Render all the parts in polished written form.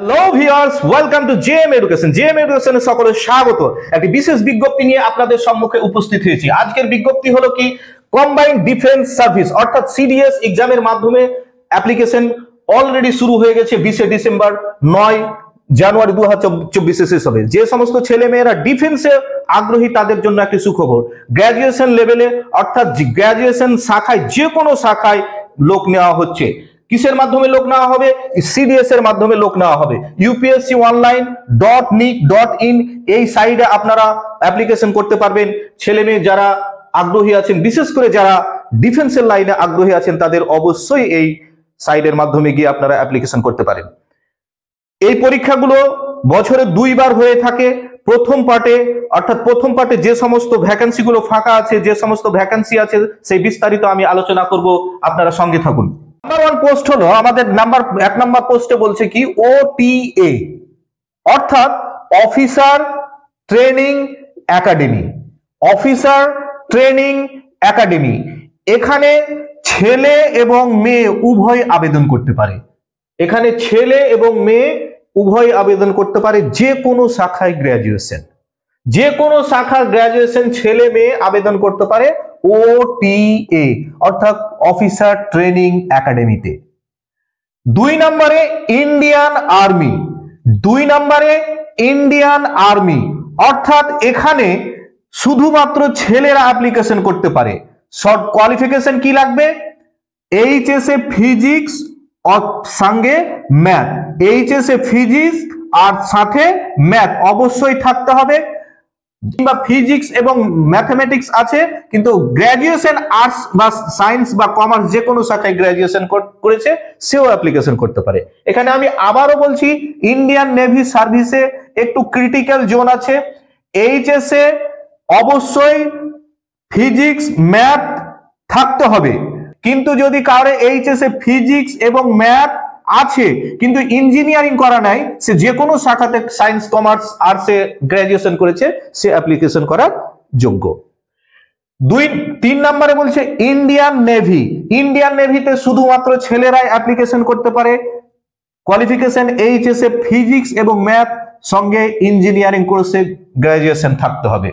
Hello viewers, welcome to JM education. JM এডুকেশনে সকলের স্বাগত। একটি বিশেষ বিজ্ঞপ্তি নিয়ে আপনাদের সম্মুখে উপস্থিত হয়েছি। আজকের বিজ্ঞপ্তি হলো কি, কম্বাইন্ড ডিফেন্স সার্ভিস অর্থাৎ সিডিএস এক্সামের মাধ্যমে অ্যাপ্লিকেশন অলরেডি শুরু হয়ে গেছে। 20 ডিসেম্বর 9 জানুয়ারি 2024 শেষ হবে। যে সমস্ত ছেলে মেয়েরা ডিফেন্সে আগ্রহী তাদের জন্য একটি সুখবর। গ্র্যাজুয়েশন লেভেলে অর্থাৎ গ্র্যাজুয়েশন শাখায় যে কোনো শাখায় লোক নেওয়া হচ্ছে। কিসের মাধ্যমে লোক নেওয়া হবে? সিডিএস এর মাধ্যমে লোক নেওয়া হবে। upsconline.nic.in এই সাইটে আপনারা অ্যাপ্লিকেশন করতে পারবেন। ছেলে মেয়ে যারা আগ্রহী আছেন, বিশেষ করে যারা ডিফেন্সের লাইনে আগ্রহী আছেন, তাদের অবশ্যই এই সাইটের মাধ্যমে গিয়ে আপনারা অ্যাপ্লিকেশন করতে পারেন। এই পরীক্ষাগুলো বছরে 2 বার হয়ে থাকে। প্রথম পার্টে যে সমস্ত ভ্যাকেন্সিগুলো ফাঁকা আছে, যে সমস্ত ভ্যাকেন্সি আছে, সেই বিস্তারিত আমি আলোচনা করব, আপনারা সঙ্গে থাকুন। নাম্বার 1 পোস্ট হলো আমাদের এক নাম্বার পোস্টে বলছে কি ওটিএ অর্থাৎ officer training academy. Officer training academy, এখানে ছেলে এবং মেয়ে উভয় আবেদন করতে পারে। এখানে ছেলে এবং মেয়ে উভয় আবেদন করতে পারে। যে কোনো শাখায় গ্র্যাজুয়েশন, যে কোনো শাখার গ্র্যাজুয়েশন ছেলে মেয়ে আবেদন করতে পারে ওটিএ অর্থাৎ অফিসার ট্রেনিং একাডেমিতে। 2 নম্বরে ইন্ডিয়ান আর্মি। 2 নম্বরে ইন্ডিয়ান আর্মি অর্থাৎ এখানে শুধুমাত্র ছেলেরা অ্যাপ্লিকেশন করতে পারে। শর্ট কোয়ালিফিকেশন কি লাগবে? এইচএসএ ফিজিক্স আর সঙ্গে ম্যাথ। এইচএসএ ফিজিক্স আর সাথে ম্যাথ অবশ্যই থাকতে হবে, কিংবা ফিজিক্স এবং ম্যাথমেটিক্স আছে, কিন্তু গ্র্যাজুয়েশন আর্টস বা সায়েন্স বা কমার্স যে কোনো শাখায় গ্র্যাজুয়েশন করেছে সেও অ্যাপ্লিকেশন করতে পারে। এখানে আমি আবারও বলছি, ইন্ডিয়ান নেভি সার্ভিসে একটু ক্রিটিক্যাল জোন আছে। এইচএসএ অবশ্যই ফিজিক্স ম্যাথ থাকতে হবে, কিন্তু যদি কারো এইচএসএ ফিজিক্স এবং ম্যাথ আছে কিন্তু ইঞ্জিনিয়ারিং করা নাই, সে যে কোনো শাখাতে সায়েন্স কমার্স আর্টসে গ্র্যাজুয়েশন করেছে, সে অ্যাপ্লিকেশন করার যোগ্য। 3 নম্বরে বলছে ইন্ডিয়ান নেভি। ইন্ডিয়ান নেভিতে শুধুমাত্র ছেলেরাই অ্যাপ্লিকেশন করতে পারে। কোয়ালিফিকেশন এইচএসএ ফিজিক্স এবং ম্যাথ সঙ্গে ইঞ্জিনিয়ারিং কোর্সে গ্র্যাজুয়েশন থাকতে হবে।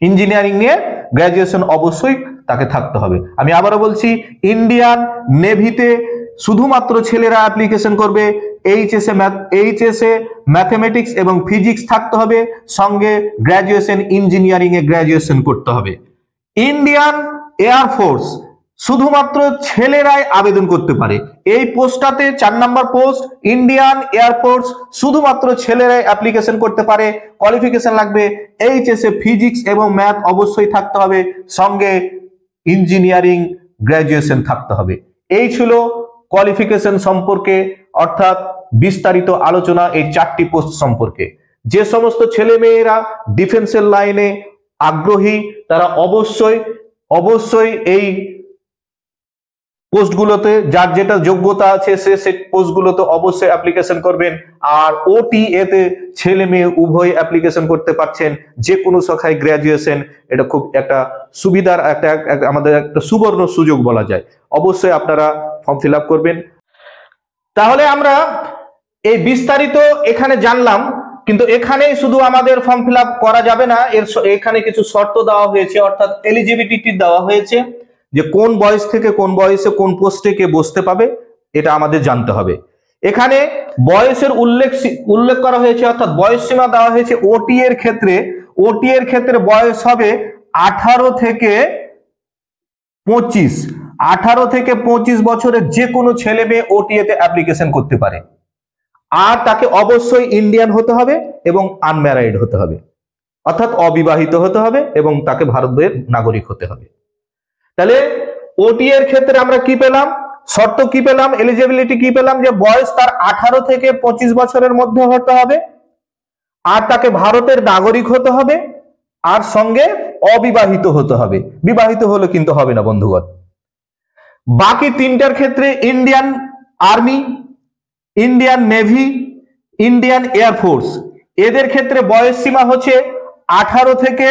ইঞ্জিনিয়ারিং নিয়ে গ্র্যাজুয়েশন অবশ্যই তাকে থাকতে হবে। আমি আবারও বলছি, ইন্ডিয়ান নেভিতে শুধুমাত্র ছেলেরা অ্যাপ্লিকেশন করবে। এইচএসএ ম্যাথমেটিক্স এবং ফিজিক্স থাকতে হবে, সঙ্গে গ্র্যাজুয়েশন ইঞ্জিনিয়ারিং এ গ্র্যাজুয়েশন করতে হবে। ইন্ডিয়ান এয়ারফোর্স শুধুমাত্র ছেলেরাই আবেদন করতে পারে। এই পোস্টটাতে 4 নম্বর পোস্ট, ইন্ডিয়ান এয়ারফোর্স শুধুমাত্র ছেলেরাই অ্যাপ্লিকেশন করতে পারে। কোয়ালিফিকেশন লাগবে এইচএসএ ফিজিক্স এবং ম্যাথ অবশ্যই থাকতে হবে, সঙ্গে ইঞ্জিনিয়ারিং গ্র্যাজুয়েশন থাকতে হবে। এই ছিল কোয়ালিফিকেশন সম্পর্কে অর্থাৎ বিস্তারিত আলোচনা এই 4টি পোস্ট সম্পর্কে। যে সমস্ত ছেলে মেয়েরা ডিফেন্সের লাইনে আগ্রহী তারা অবশ্যই এই পোস্টগুলোতে যার যেটা যোগ্যতা আছে সে পোস্টগুলোতে অবশ্যই অ্যাপ্লিকেশন করবেন। আর ওটিএ তে ছেলে মেয়ে উভয় অ্যাপ্লিকেশন করতে পারছেন, যে কোনো শাখায় গ্র্যাজুয়েশন। এটা খুব একটা সুবিধার আমাদের একটা সুবর্ণ সুযোগ বলা যায়। অবশ্যই আপনারা ফর্ম ফিল আপ করবেন। তাহলে আমরা এই বিস্তারিত এখানে জানলাম, কিন্তু এখানেই শুধু আমাদের ফর্ম ফিল আপ করা যাবে না, এখানে কিছু শর্ত দেওয়া হয়েছে, অর্থাৎ এলিজিবিলিটি দেওয়া হয়েছে, যে কোন বয়স থেকে কোন বয়সে কোন পোস্টে কে বসতে পাবে, এটা আমাদের জানতে হবে। এখানে বয়সের উল্লেখ করা হয়েছে, অর্থাৎ বয়স সীমা দেওয়া হয়েছে। ওটি এর ক্ষেত্রে বয়স হবে 18 থেকে 25। 18 থেকে 25 বছরের যে কোনো ছেলে মেয়ে ওটিএ তে অ্যাপ্লিকেশন করতে পারে। আর তাকে অবশ্যই ইন্ডিয়ান হতে হবে এবং আনম্যারিড হতে হবে, অর্থাৎ অবিবাহিত হতে হবে এবং তাকে ভারতের নাগরিক হতে হবে। তাহলে ওটি এর ক্ষেত্রে আমরা কি পেলাম? শর্ত কি পেলাম? এলিজিবিলিটি কি পেলাম? যে বয়স তার 18 থেকে 25 বছরের মধ্যে হতে হবে, আর তাকে ভারতের নাগরিক হতে হবে, আর সঙ্গে অবিবাহিত হতে হবে। বিবাহিত হলে কিন্তু হবে না বন্ধুগণ। বাকি 3টার ক্ষেত্রে Indian army, Indian navy, Indian air force, এদের ক্ষেত্রে বয়স সীমা হচ্ছে 18 থেকে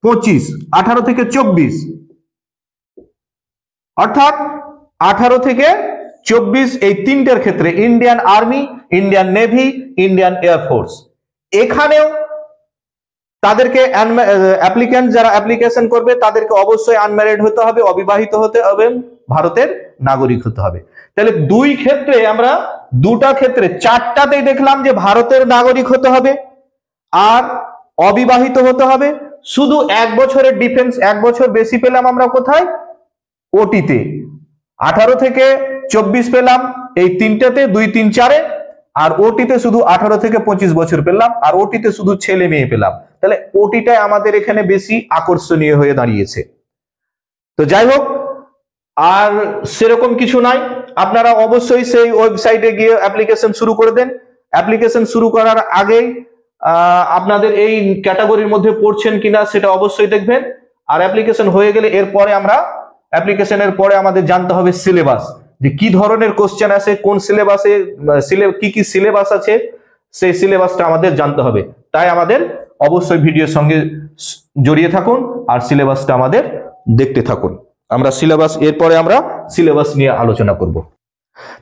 25, 18 থেকে 24, অর্থাৎ 18 থেকে 24 এই তিনটের ক্ষেত্রে Indian army, Indian navy, Indian air force, এখানেও তাদেরকে অ্যাপ্লিক্যান্ট যারা অ্যাপ্লিকেশন করবে তাদেরকে অবশ্যই আনম্যারিড হতে হবে, অবিবাহিত হতে হবে, ভারতের নাগরিক হতে হবে। তাহলে দুই ক্ষেত্রে আমরা দুটা ক্ষেত্রে চারটাতেই দেখলাম যে ভারতের নাগরিক হতে হবে আর অবিবাহিত হতে হবে। শুধু 1 বছরের ডিফেন্স, 1 বছর বেশি পেলাম আমরা কোথায়? ওটিতে। 18 থেকে 24 পেলাম এই তিনটাতে, 2, 3, 4-এ। আর ওটিতে শুধু 18 থেকে 25 বছর পেলাম, আর ওটিতে শুধু ছেলে মেয়ে পেলাম। তাহলে ওটিটাই আমাদের এখানে বেশি আকর্ষণীয় হয়ে দাঁড়িয়েছে। তো যাই হোক, আর সেরকম কিছু নাই, আপনারা অবশ্যই সেই ওয়েবসাইটে গিয়ে অ্যাপ্লিকেশন শুরু করে দেন। অ্যাপ্লিকেশন শুরু করার আগেই আপনাদের এই ক্যাটাগরির মধ্যে পড়ছেন কিনা সেটা অবশ্যই দেখবেন। আর অ্যাপ্লিকেশন হয়ে গেলে এরপরে আমরা অ্যাপ্লিকেশনের পরে আমাদের জানতে হবে সিলেবাস, যে কি ধরনের কোশ্চেন আছে, কোন সিলেবাসে কি কি সিলেবাস আছে, সেই সিলেবাসটা আমাদের জানতে হবে। তাই আমাদের অবশ্যই ভিডিওর সঙ্গে জড়িয়ে থাকুন আর সিলেবাসটা আমাদের দেখতে থাকুন। আমরা সিলেবাস, এরপরে আমরা সিলেবাস নিয়ে আলোচনা করব।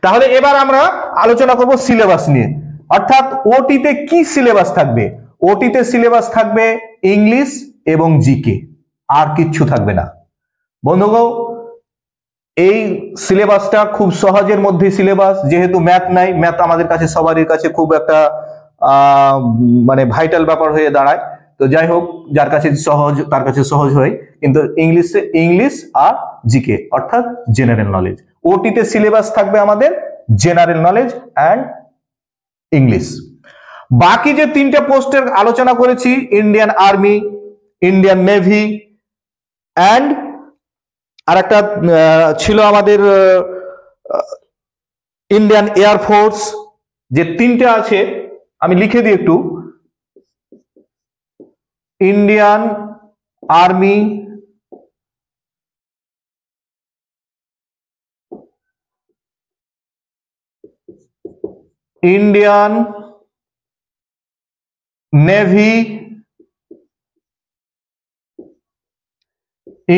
তাহলে এবার আমরা আলোচনা করব সিলেবাস নিয়ে, অর্থাৎ ওটিতে কি সিলেবাস থাকবে। ওটিতে সিলেবাস থাকবে ইংলিশ এবং জিকে, আর কিচ্ছু থাকবে না। বন্ধুগণ, এই সিলেবাসটা খুব সহজের মধ্যে সিলেবাস, যেহেতু ম্যাথ নাই, ম্যাথ আমাদের কাছে সবারই কাছে খুব একটা মানে ভাইটাল ব্যাপার হয়ে দাঁড়ায়। তো যাই হোক, যার কাছে সহজ তার কাছে সহজ হয়, কিন্তু ইংলিশ আর জিকে অর্থাৎ জেনারেল নলেজ। ওটিতে সিলেবাস থাকবে আমাদের জেনারেল নলেজ অ্যান্ড ইংলিশ। বাকি যে তিনটে পোস্টের আলোচনা করেছি, Indian army, Indian navy and আর একটা ছিল আমাদের ইন্ডিয়ান এয়ারফোর্স, যে তিনটে আছে আমি লিখে দিই একটু। Indian army, Indian navy,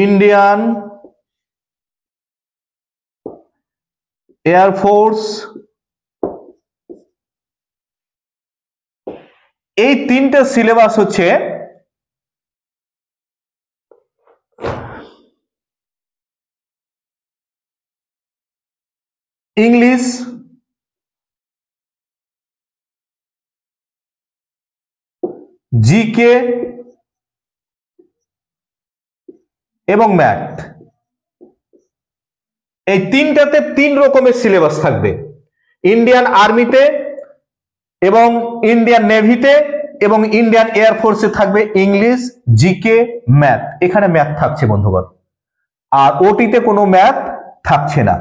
Indian air force, এই তিনটে সিলেবাস হচ্ছে ইংলিশ, জিকে এবং ম্যাথ। এই তিনটাতে 3 রকমের সিলেবাস থাকবে। ইন্ডিয়ান আর্মিতে এবং ইন্ডিয়ান নেভিতে এবং ইন্ডিয়ান এয়ারফোর্সে থাকবে ইংলিশ, জিকে, ম্যাথ। এখানে ম্যাথ থাকছে বন্ধুগণ, আর ওটিতে কোনো ম্যাথ থাকছে না।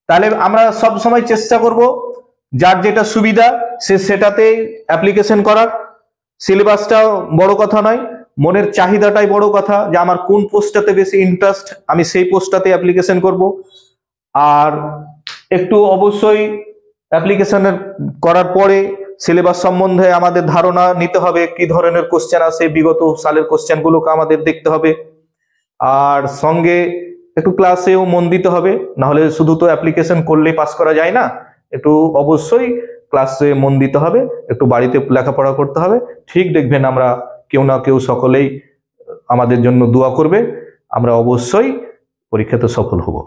তাহলে আমরা সব সময় চেষ্টা করব যার যেটা সুবিধা সে সেটাতে অ্যাপ্লিকেশন করার। সিলেবাসটা বড় কথা নয়, মনের চাহিদাটাই বড় কথা, যে আমার কোন পোস্টটাতে বেশি ইন্টারেস্ট, আমি সেই পোস্টটাতে অ্যাপ্লিকেশন করব। আর একটু অবশ্যই অ্যাপ্লিকেশনের করার পরে সিলেবাস সম্বন্ধে আমাদের ধারণা নিতে হবে, কি ধরনের কোশ্চেন আছে, বিগত সালের কোশ্চেনগুলোকে আমাদের দেখতে হবে। আর সঙ্গে একটু ক্লাসেও মন দিতে হবে, নাহলে শুধু তো অ্যাপ্লিকেশন করলেই পাস করা যায় না। একটু অবশ্যই ক্লাসে মন দিতে হবে, একটু বাড়িতে লেখাপড়া করতে হবে। ঠিক দেখবেন আমরা কেউ না কেউ সকলেই আমাদের জন্য দোয়া করবে, আমরা অবশ্যই পরীক্ষাতে সফল হব।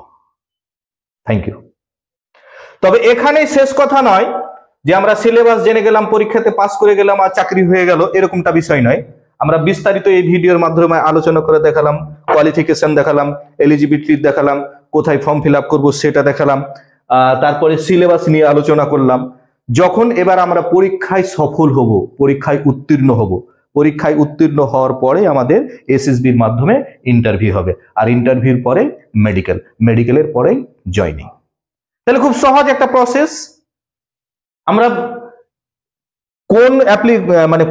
Thank you. তবে এখানেই শেষ কথা নয় যে আমরা সিলেবাস জেনে গেলাম, পরীক্ষাতে পাস করে গেলাম আর চাকরি হয়ে গেল, এরকমটা বিষয় নয়। আমরা বিস্তারিত এই ভিডিওর মাধ্যমে আলোচনা করে দেখালাম, কোয়ালিফিকেশন দেখালাম, এলিজিবিলিটি দেখালাম, কোথায় ফর্ম ফিল আপ করবো সেটা দেখালাম, তারপরে সিলেবাস নিয়ে আলোচনা করলাম। যখন এবার আমরা পরীক্ষায় সফল হব, পরীক্ষায় উত্তীর্ণ হব, পরীক্ষায় উত্তীর্ণ হওয়ার পরে আমাদের এসএসবির মাধ্যমে ইন্টারভিউ হবে, আর ইন্টারভিউর পরে মেডিকেল, মেডিকেলের পরে জয়নিং। তাহলে খুব সহজ একটা প্রসেস। আমরা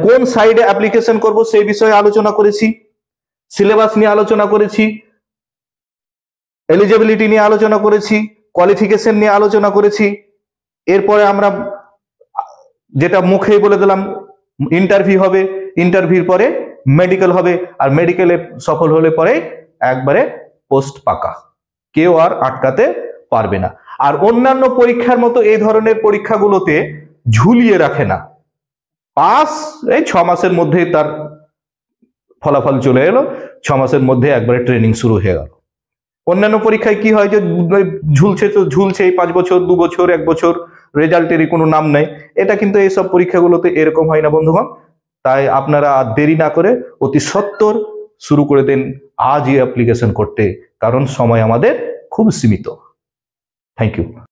কোন সাইডে অ্যাপ্লিকেশন করব সেই বিষয়ে আলোচনা করেছি, সিলেবাস নিয়ে আলোচনা করেছি, এলিজিবিলিটি নিয়ে আলোচনা করেছি, কোয়ালিফিকেশন নিয়ে আলোচনা করেছি। এরপরে আমরা যেটা মুখেই বলে দিলাম, ইন্টারভিউ হবে, ইন্টারভিউর পরে মেডিকেল হবে, আর মেডিকেলে সফল হলে পরে একবারে পোস্ট পাকা, কেউ আর আটকাতে পারবে না। আর অন্যান্য পরীক্ষার মতো এই ধরনের পরীক্ষাগুলোতে ঝুলিয়ে রাখে না। পাস এই 6 মাসের মধ্যে তার ফলাফল চলে এলো, 6 মাসের মধ্যে একবারে ট্রেনিং শুরু হয়ে গেল। অন্যান্য পরীক্ষায় কি হয় যে ঝুলছে তো ঝুলছে 5 বছর 2 বছর 1 বছর, রেজাল্টেরই কোনো নাম নাই। এটা কিন্তু এইসব পরীক্ষাগুলোতে এরকম হয় না বন্ধুগণ। তাই আপনারা আর দেরি না করে অতি সত্বর শুরু করে দেন আজই অ্যাপ্লিকেশন করতে, কারণ সময় আমাদের খুব সীমিত। Thank you.